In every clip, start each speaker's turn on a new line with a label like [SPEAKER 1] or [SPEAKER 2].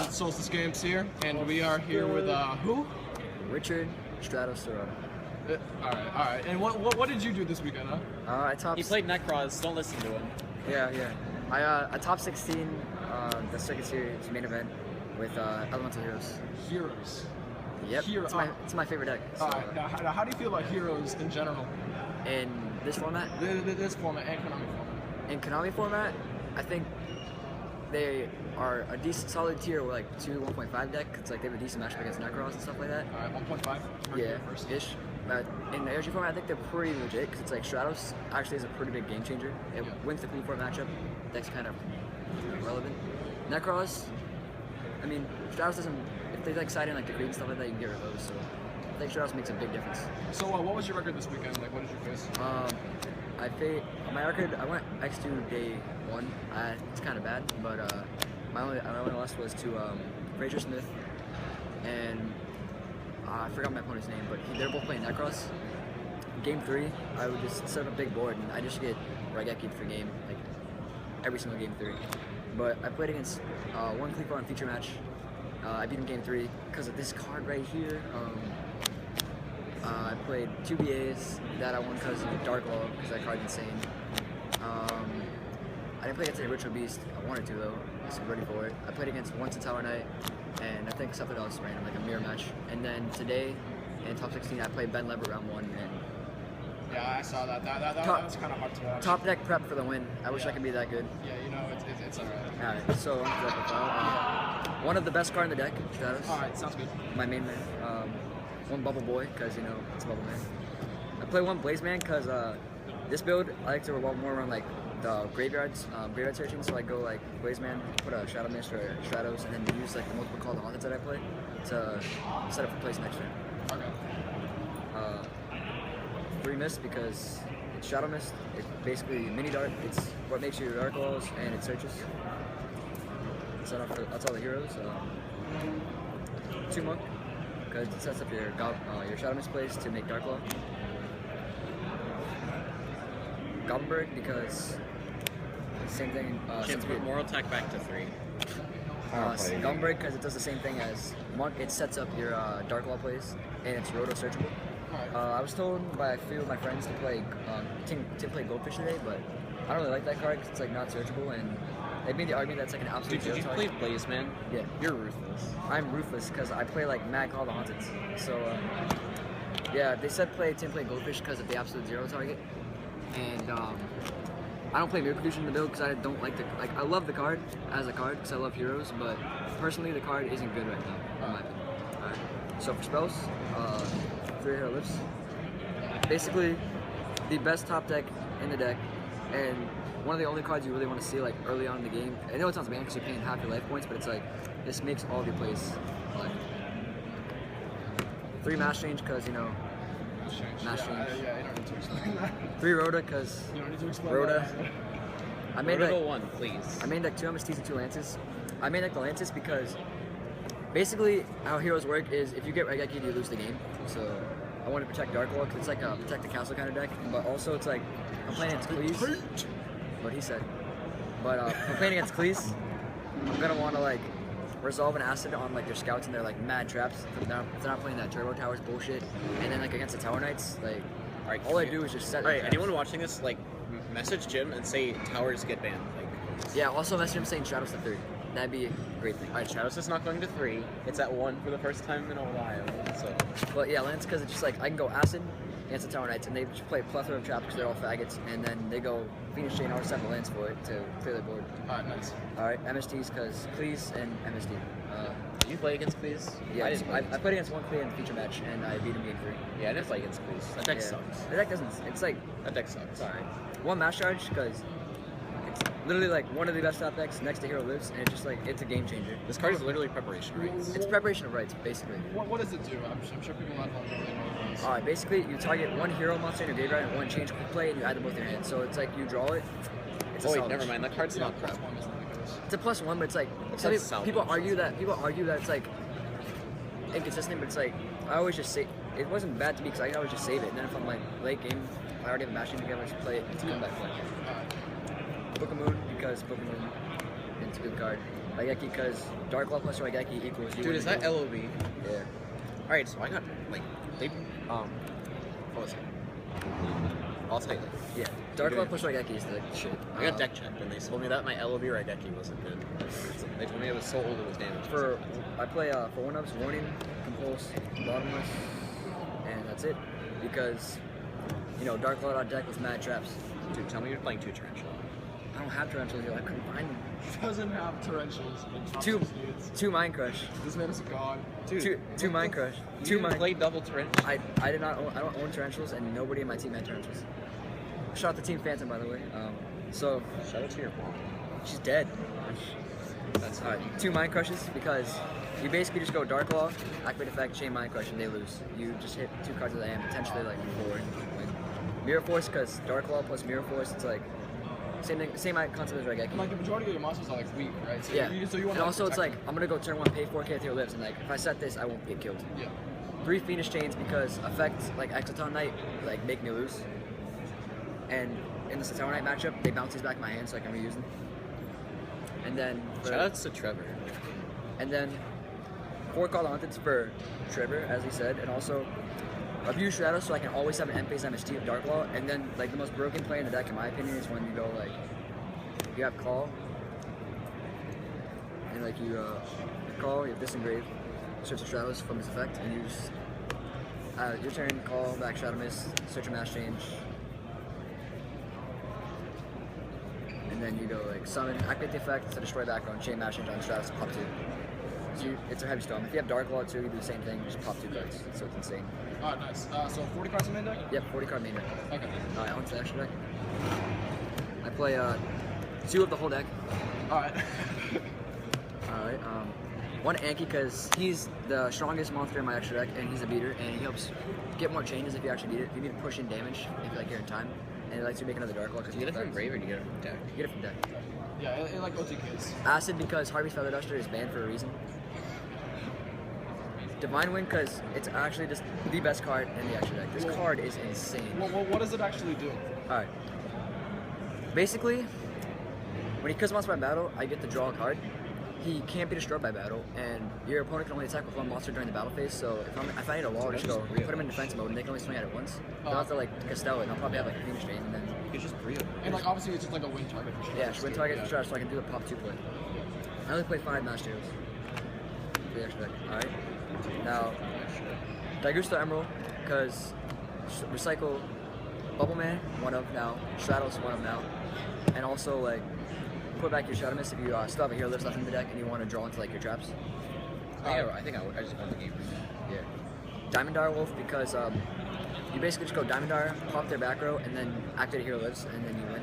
[SPEAKER 1] Solstice Games here, and we are here with who?
[SPEAKER 2] Richard Serrato.
[SPEAKER 1] Alright. And what did you do this weekend, huh?
[SPEAKER 2] I topped.
[SPEAKER 3] He played Necros. Don't listen to him.
[SPEAKER 2] Yeah. I top 16 the second series main event with Elemental Heroes.
[SPEAKER 1] Heroes.
[SPEAKER 2] Yep. It's my favorite deck. So.
[SPEAKER 1] Alright. Now, how do you feel about Heroes in general?
[SPEAKER 2] In this format?
[SPEAKER 1] This format and Konami format.
[SPEAKER 2] In Konami format, I think they are a decent solid tier with like 1.5 deck. It's like they have a decent matchup against Necros and stuff like that.
[SPEAKER 1] Alright, 1.5?
[SPEAKER 2] Yeah, ish. But in the ARG format, I think they're pretty legit because it's like Stratos actually is a pretty big game changer. It wins the Queen 4 matchup. Deck's kind of relevant. Necros, I mean, Stratos doesn't. If they like side in like the green and stuff like that, you can get rid of those. So I think Stratos makes a big difference.
[SPEAKER 1] So what was your record this weekend? Like, what did you face?
[SPEAKER 2] My record, I went X2 day 1. It's kind of bad, but my only loss was to Fraser Smith and I forgot my opponent's name, but they're both playing Necros. Game 3, I would just set up a big board and I just get Raigeki for game, like every single game 3. But I played against one Cleaver on feature match. I beat him game 3 because of this card right here. I played 2 BAs that I won because of Dark Law, because that card's insane. I didn't play against any Ritual Beast. I wanted to though, so I'm ready for it. I played against once a Tower Knight, and I think something else random, like a mirror match. And then today, in top 16, I played Ben Lever round 1. And
[SPEAKER 1] yeah, I saw that. That was kind of hard to watch.
[SPEAKER 2] Top deck prep for the win. I wish I could be that good.
[SPEAKER 1] Yeah, you know, it's alright.
[SPEAKER 2] Alright, so on to the profile. One of the best card in the deck, Stratos.
[SPEAKER 1] Alright, sounds good.
[SPEAKER 2] My main man. One Bubble Boy, because you know, it's Bubble Man. I play one Blaze Man because this build, I like to revolve more around like the graveyard searching, so I go like Blaze Man, put a Shadow Mist or Stratos, and then use like the multiple call haunted that I play to set up for place next turn.
[SPEAKER 1] Okay.
[SPEAKER 2] 3 Mist because it's Shadow Mist, it's basically mini dart, it's what makes you Dark Walls, and it searches. That's all the heroes. 2 Monk, because it sets up your Shadow Mist plays to make Dark Law. Goblinberg because same thing.
[SPEAKER 3] Can't put Moral Attack back to 3.
[SPEAKER 2] Goblinberg because it does the same thing as Monk. It sets up your Dark Law plays and it's roto searchable. I was told by a few of my friends to play play Goldfish today, but I don't really like that card because it's like not searchable, and they made the argument that's like an absolute.
[SPEAKER 3] Dude, did you play Blaze Man?
[SPEAKER 2] Yeah.
[SPEAKER 3] You're ruthless.
[SPEAKER 2] I'm ruthless because I play like Mad Call the Haunted. So yeah, they said play Goldfish because of the absolute 0 target. And I don't play Miracle Fusion in the build because I don't like I love the card as a card because I love heroes, but personally the card isn't good right now, in my opinion. Alright. So for spells, 3 Hero Lifts. Basically the best top deck in the deck, and one of the only cards you really want to see like early on in the game. I know it sounds bad because you're paying half your life points, but it's like this makes all of your plays like 3 Mass Change because you know Mass Change.
[SPEAKER 1] Yeah, you don't need to explain that.
[SPEAKER 2] 3 Rhoda because
[SPEAKER 1] You don't need to explain
[SPEAKER 2] Rhoda.
[SPEAKER 1] that.
[SPEAKER 2] I made
[SPEAKER 3] Rhoda
[SPEAKER 2] like
[SPEAKER 3] 1, please.
[SPEAKER 2] I made like 2 MSTs and 2 Lances. I made like the Lances because basically how heroes work is if you get Raigeki, you lose the game. So I want to protect Dark Law because it's like a protect the castle kind of deck, but also it's like I'm playing against Cleese. What he said. But I'm playing against Cleese. I'm gonna want to like resolve an acid on like their scouts and their like mad traps. If they're not playing that Turbo Towers bullshit, and then like against the Tower Knights, like all I do is just set.
[SPEAKER 3] Alright, anyone watching this, like message Jim and say Towers get banned. Like,
[SPEAKER 2] yeah, also message him saying Stratos to 3. That'd be a great thing.
[SPEAKER 3] alright, Stratos is not going to 3. It's at 1 for the first time in a while. So,
[SPEAKER 2] But yeah, Lance, because it's just like I can go acid against the Tower Knights, and they just play a plethora of traps because they're all faggots, and then they go Phoenix Chain or 7 Lance for it to clear their board.
[SPEAKER 1] Alright, nice.
[SPEAKER 2] Alright, MSTs because Cleese and MST.
[SPEAKER 3] did you play against Cleese?
[SPEAKER 2] Yeah,
[SPEAKER 3] I
[SPEAKER 2] I played against one Clee in the feature match, and I beat him game 3.
[SPEAKER 3] Yeah, I didn't play against Cleese. That deck
[SPEAKER 2] Yeah.
[SPEAKER 3] sucks.
[SPEAKER 2] The deck doesn't. It's like
[SPEAKER 3] That deck sucks.
[SPEAKER 2] sorry. 1 Mass Charge because it's literally like one of the best top decks next to Hero Lives, and it's just like it's a game changer.
[SPEAKER 3] This card is literally preparation rights.
[SPEAKER 2] It's preparation of rights, basically.
[SPEAKER 1] What does it do? I'm sure people don't really know this.
[SPEAKER 2] Alright, basically you target 1 hero monster in your graveyard and 1 change quick play, and you add them both in your hand. So it's like you draw it. It's a
[SPEAKER 3] Oh wait,
[SPEAKER 2] salvage.
[SPEAKER 3] never mind. That card's not crap.
[SPEAKER 1] Plus 1 is ridiculous.
[SPEAKER 2] It's a +1, but it's like
[SPEAKER 3] That's
[SPEAKER 2] people argue
[SPEAKER 3] salvage.
[SPEAKER 2] that it's like inconsistent, but it's like I always just say it wasn't bad to me because I can always just save it. And then if I'm like late game, if I already have a match together, I just play it. It's a comeback play. Book of Moon because Book of Moon, it's a good card. Raigeki because Dark Law plus Raigeki equals you.
[SPEAKER 3] Dude, is that LOB?
[SPEAKER 2] Yeah.
[SPEAKER 3] Alright, so I got, like, they, what was it? I'll tell you later.
[SPEAKER 2] Yeah. Dark Law plus Raigeki is the shit.
[SPEAKER 3] I got deck checked, and they told me that my LOB Raigeki wasn't good. They told me it was so old it was damaged.
[SPEAKER 2] I play for 1-ups, Warning, Compulse, Bottomless, and that's it. Because, you know, Dark Law deck with mad traps.
[SPEAKER 3] Dude, tell me you're playing 2 Tarantula.
[SPEAKER 2] I don't have Tarantulas here, I couldn't find them.
[SPEAKER 1] He doesn't have tarantulas.
[SPEAKER 2] Two Mind Crush.
[SPEAKER 1] This man is a god.
[SPEAKER 3] Dude,
[SPEAKER 2] Two Mind Crush.
[SPEAKER 3] you play double Tarantula.
[SPEAKER 2] I did not own, I don't own Tarantulas, and nobody in my team had Tarantulas. Shout out to Team Phantom, by the way. So
[SPEAKER 3] Shout out to your mom.
[SPEAKER 2] she's dead.
[SPEAKER 3] That's
[SPEAKER 2] Alright, 2 Mind Crushes because you basically just go Dark Law, activate effect, chain Mind Crush, and they lose. You just hit 2 cards of the hand, potentially like 4 and win. Mirror Force because Dark Law plus Mirror Force, it's like same thing, same concept as Raigeki.
[SPEAKER 1] Like the majority of your monsters are like weak, right? So
[SPEAKER 2] Yeah.
[SPEAKER 1] So you want
[SPEAKER 2] and also it's like I'm gonna go turn 1, pay 4k if he lives, and like if I set this, I won't get killed.
[SPEAKER 1] Yeah.
[SPEAKER 2] 3 Phoenix Chains because effects like Exoton Knight like make me lose. And in the Saturn Knight matchup, they bounce these back in my hand so I can reuse them. And then
[SPEAKER 3] Shout out to Trevor.
[SPEAKER 2] And then 4 Call Haunteds for Trevor, as he said, and also Abuse Shadow so I can always have an end phase MST of Dark Law. And then like the most broken play in the deck, in my opinion, is when you go like you have Call, and like you Call, you have Disengrave, search the Shadows from his effect, and you just your turn, Call, back Shadow Mist, search a Mass Change. And then you go like summon, activate the effect to destroy background, chain Mass Change on Stratus, pop 2. So it's a heavy storm. If you have Dark Law too, you do the same thing, just pop 2 cards. So it's insane.
[SPEAKER 1] Oh, nice. So 40 cards in main deck?
[SPEAKER 2] Yep, 40 card main deck.
[SPEAKER 1] Okay.
[SPEAKER 2] Alright, on to the extra deck. I play 2 of the whole deck.
[SPEAKER 1] Alright.
[SPEAKER 2] Alright, 1 Anki because he's the strongest monster in my extra deck and he's a beater and he helps get more changes if you actually beat it. If you need to push in damage, if like you're in time. And it lets you make another Dark Law.
[SPEAKER 3] Do you get it from Brave or do you get it from deck?
[SPEAKER 2] You get it from deck.
[SPEAKER 1] Yeah, it like OTKs.
[SPEAKER 2] Acid because Harvey's Feather Duster is banned for a reason. Divine Wind because it's actually just the best card in the extra deck. This card is insane.
[SPEAKER 1] What does it actually do?
[SPEAKER 2] Alright. Basically, when he kills a monster by battle, I get to draw a card. He can't be destroyed by battle, and your opponent can only attack with 1 monster during the battle phase. So if I need a wall, just go put him in defense mode, and they can only swing at it once. They'll have to like Castell it, and I'll probably have like a Phoenix Chain, and then
[SPEAKER 3] You just breathe.
[SPEAKER 1] And like obviously it's just like a win target for sure.
[SPEAKER 2] yeah, win target for sure, so I can do the pop 2 play. I only play 5 Mass Heroes for the extra deck. Alright. Now, Daigusto Emerald, because recycle Bubble Man, 1 of now, Stratos, 1 of now, and also like put back your Shadow Mist if you still have a hero list left in the deck and you want to draw into like your traps.
[SPEAKER 3] I think I just won the game.
[SPEAKER 2] Yeah. Diamond Dire Wolf because you basically just go Diamond Dire, pop their back row, and then activate hero lives, and then you win.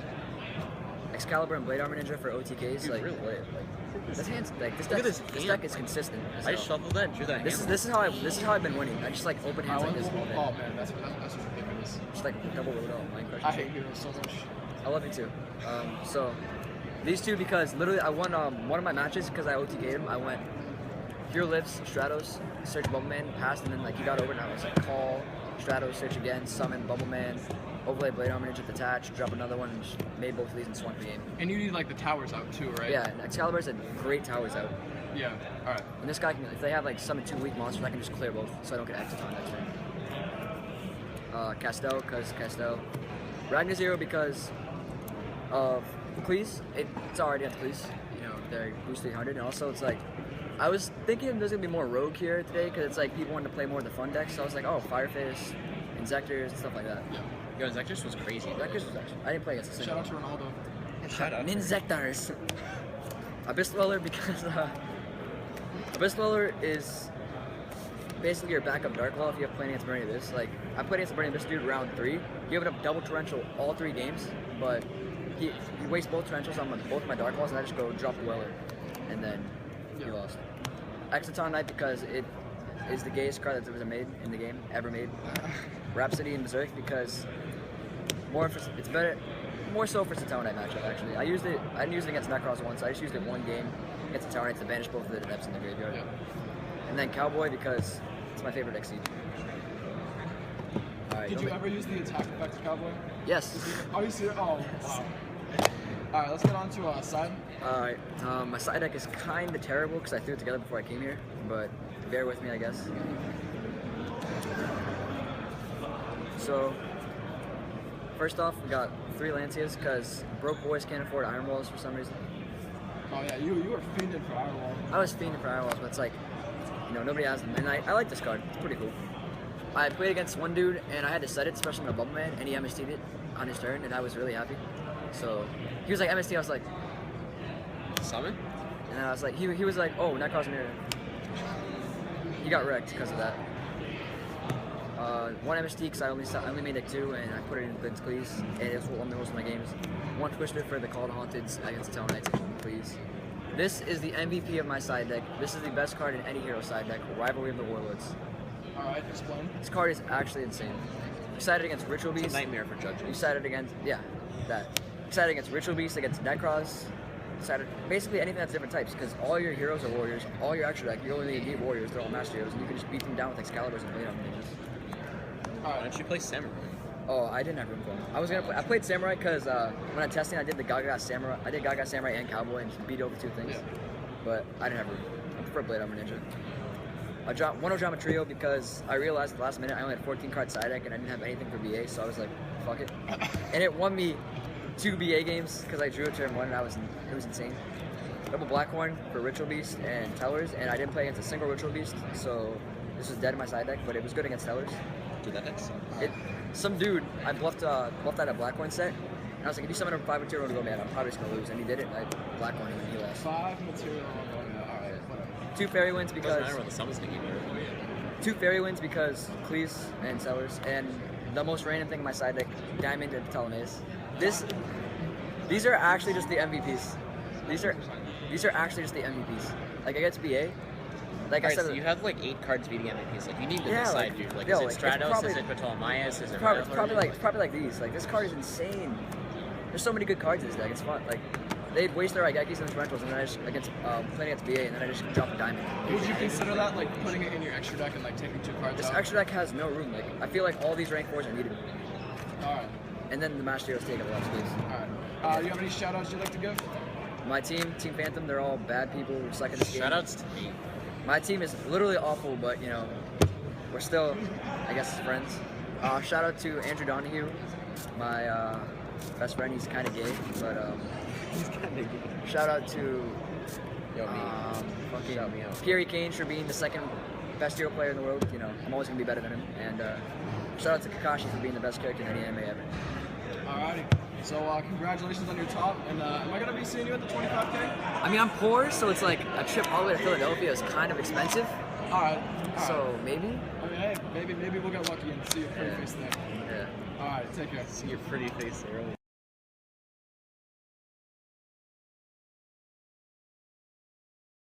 [SPEAKER 2] Excalibur and Blade Armor Ninja for OTKs.
[SPEAKER 3] Dude,
[SPEAKER 2] like
[SPEAKER 3] real lit.
[SPEAKER 2] this hand's like this
[SPEAKER 3] Look
[SPEAKER 2] deck.
[SPEAKER 3] at
[SPEAKER 2] This
[SPEAKER 3] this
[SPEAKER 2] deck
[SPEAKER 3] hand.
[SPEAKER 2] is consistent.
[SPEAKER 3] I just shuffled that and drew that
[SPEAKER 2] This
[SPEAKER 3] hammer.
[SPEAKER 2] is how I've been winning. I just like open hands like this all day.
[SPEAKER 1] Oh man, that's just ridiculous.
[SPEAKER 2] Just like double load out Mind Crush.
[SPEAKER 1] I hate heroes so much.
[SPEAKER 2] I love you too. So these 2 because literally I won one of my matches because I OTK'd him. I went Hero Lives, Stratos, search Bubbleman, passed, and then like he got over and I was like call, Stratos, search again, summon Bubbleman, overlay Blade Armor Ninja, detach, drop another one, and just made both of these and swung the game.
[SPEAKER 1] And you need like the towers out too, right?
[SPEAKER 2] Yeah, and Excalibur's a great towers out.
[SPEAKER 1] Yeah. Alright.
[SPEAKER 2] And this guy can, if they have like summon 2 weak monsters, I can just clear both, so I don't get Exoton next turn. Castell, because Castell. Ragnar Zero because of Cleese. It's already at Cleese. You know, they're boost 300, and also it's like, I was thinking there's gonna be more Rogue here today, because it's like people wanted to play more of the fun decks, so I was like, oh, Fireface, Inzectors, and stuff like that.
[SPEAKER 1] Yeah.
[SPEAKER 3] Yo, Zectus was crazy.
[SPEAKER 2] Inzectors was actually, I didn't play against the
[SPEAKER 1] Shout
[SPEAKER 2] single.
[SPEAKER 1] out to Ronaldo.
[SPEAKER 3] Shut up.
[SPEAKER 2] Inzectors. Abyss Dweller because Abyss Dweller is basically your backup Dark Law if you have playing against Burning Abyss. Like, I played against Burning Abyss dude round 3. He opened up double Torrential all 3 games, but he wastes both Torrentials on both my Dark Laws, and I just go drop Dweller, and then he lost. Exoton Knight because it is the gayest card that's ever made in the game, ever made. Rhapsody and Berserk because it's better, more so for the Tower Knight matchup actually. I didn't use it against Necros once, I just used it 1 game against the Tower Knights to banish both of the Depths in the graveyard.
[SPEAKER 1] Yeah.
[SPEAKER 2] And then Cowboy because it's my favorite deck seed.
[SPEAKER 1] Did you ever use the attack effect, Cowboy?
[SPEAKER 2] Yes.
[SPEAKER 1] Are you serious? Oh, wow. All right, let's get on to side.
[SPEAKER 2] Alright, my side deck is kind of terrible because I threw it together before I came here, but bear with me, I guess. So, first off, we got 3 Lancias because broke boys can't afford Iron Walls for some reason.
[SPEAKER 1] Oh yeah, you were fiending for Iron Wall.
[SPEAKER 2] I was fiending for Iron Walls, but it's like, you know, nobody has them, and I like this card. It's pretty cool. I played against one dude, and I had to set it, especially in a Bubble Man, and he MST'd it on his turn, and I was really happy. So, he was like, MST, I was like...
[SPEAKER 3] Summon?
[SPEAKER 2] And I was like, he was like, oh, Necros Mirror. He got wrecked because of that. 1 MST because I only made it 2, and I put it in Glitz, please. And it was one of most of my games. 1 Twister for the Called Haunteds against the Tellarknights, please. This is the MVP of my side deck. This is the best card in any hero side deck, Rivalry of the Warlords.
[SPEAKER 1] Alright, explain.
[SPEAKER 2] This card is actually insane. Excited against Ritual Beast.
[SPEAKER 3] It's a nightmare for judges.
[SPEAKER 2] Excited against, yeah, that. Excited against Ritual Beast, against Necros. Excited, basically anything that's different types, because all your heroes are warriors. All your extra deck, you only need warriors, they're all master heroes, and you can just beat them down with Excaliburs and Blade on ninjas.
[SPEAKER 3] Why don't you play Samurai?
[SPEAKER 2] Oh, I didn't have room for them. I played Samurai because when I'm testing, I did the Gaga Samurai. I did Gaga Samurai and Cowboy and beat over 2 things. Yeah. But I didn't have room. I prefer Blade Armor Ninja. I dropped 1 Ojama Trio because I realized at the last minute I only had 14 card side deck and I didn't have anything for BA, so I was like, fuck it. And it won me 2 BA games because I drew a turn 1 and it was insane. Double Blackhorn for Ritual Beast and Tellers, and I didn't play against a single Ritual Beast, so this was dead in my side deck, but it was good against Tellers.
[SPEAKER 3] Dude, that deck sucks.
[SPEAKER 2] Some dude, I bluffed out a Blackhorn set, and I was like, if you summon a 5 material to go man, I'm probably just gonna lose, and he did it, I Blackhorn him and he lost.
[SPEAKER 1] 5 material on going down. Alright, whatever.
[SPEAKER 2] 2 fairy wins because...
[SPEAKER 3] Doesn't matter what the summons think you do.
[SPEAKER 2] 2 fairy wins because Cleese and Sellers, and the most random thing in my side deck, Diamond and Ptolemais. These are actually just the MVPs. These are actually just the MVPs. Like against BA, like I said,
[SPEAKER 3] so you have like 8 cards beating MVPs. Like you need to
[SPEAKER 2] yeah,
[SPEAKER 3] decide,
[SPEAKER 2] like,
[SPEAKER 3] dude. Like
[SPEAKER 2] yo,
[SPEAKER 3] is it Stratos? Is it Ptolemais? Is it
[SPEAKER 2] probably like these. Like this card is insane. There's so many good cards in this deck. It's fun. Like they waste their Igekis and rentals, and then I just playing against BA, and then I just drop a diamond.
[SPEAKER 1] Would you consider that like putting it in your extra deck and like taking 2 cards
[SPEAKER 2] This
[SPEAKER 1] out?
[SPEAKER 2] extra deck has no room. Like I feel like all these rank 4s are needed.
[SPEAKER 1] Alright.
[SPEAKER 2] And then the Master Heroes take up a lot of space.
[SPEAKER 1] Alright. You have any shout outs you'd like to give?
[SPEAKER 2] My team, Team Phantom, they're all bad people who suck at this game.
[SPEAKER 3] Shoutouts to me.
[SPEAKER 2] My team is literally awful, but you know, we're still, I guess, friends. Shout out to Andrew Donahue, my best friend. He's kind of gay, but
[SPEAKER 3] He's kind of gay.
[SPEAKER 2] Shout out to
[SPEAKER 3] Shout me out.
[SPEAKER 2] Pierre Kane for being the 2nd best hero player in the world. You know, I'm always gonna be better than him. And shout out to Kakashi for being the best character in any anime ever.
[SPEAKER 1] Alrighty. So congratulations on your top, and am I gonna be seeing you at the 25K?
[SPEAKER 2] I mean, I'm poor, so it's like a trip all the way to Philadelphia is kind of expensive.
[SPEAKER 1] Alright.
[SPEAKER 2] So maybe.
[SPEAKER 1] I mean, hey, maybe we'll get lucky and see your pretty face there.
[SPEAKER 2] Yeah.
[SPEAKER 1] Alright, take care.
[SPEAKER 3] See your pretty face there.